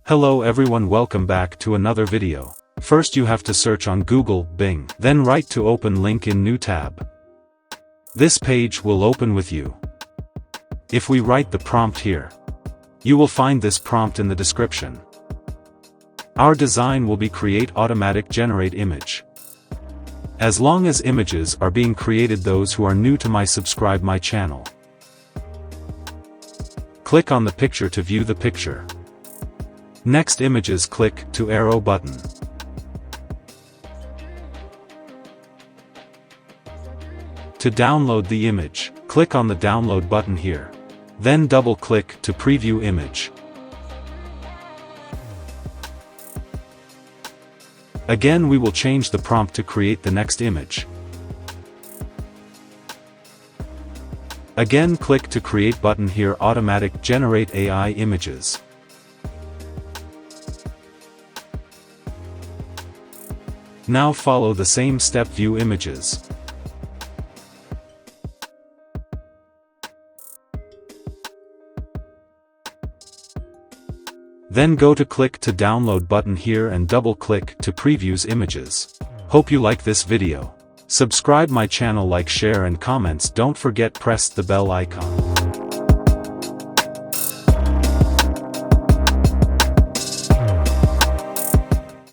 Hello everyone, welcome back to another video. First you have to search on Google, Bing, then right to open link in new tab. This page will open with you. If we write the prompt here, you will find this prompt in the description. Our design will be create automatic generate image. As long as images are being created, those who are new to my subscribe my channel. Click on the picture to view the picture. Next images, click to arrow button. To download the image, click on the download button here. Then double click to preview image. Again we will change the prompt to create the next image. Again click to create button here, automatic generate AI images. Now follow the same step, view images. Then go to click to download button here and double click to previews images. Hope you like this video. Subscribe my channel, like, share and comments. Don't forget press the bell icon.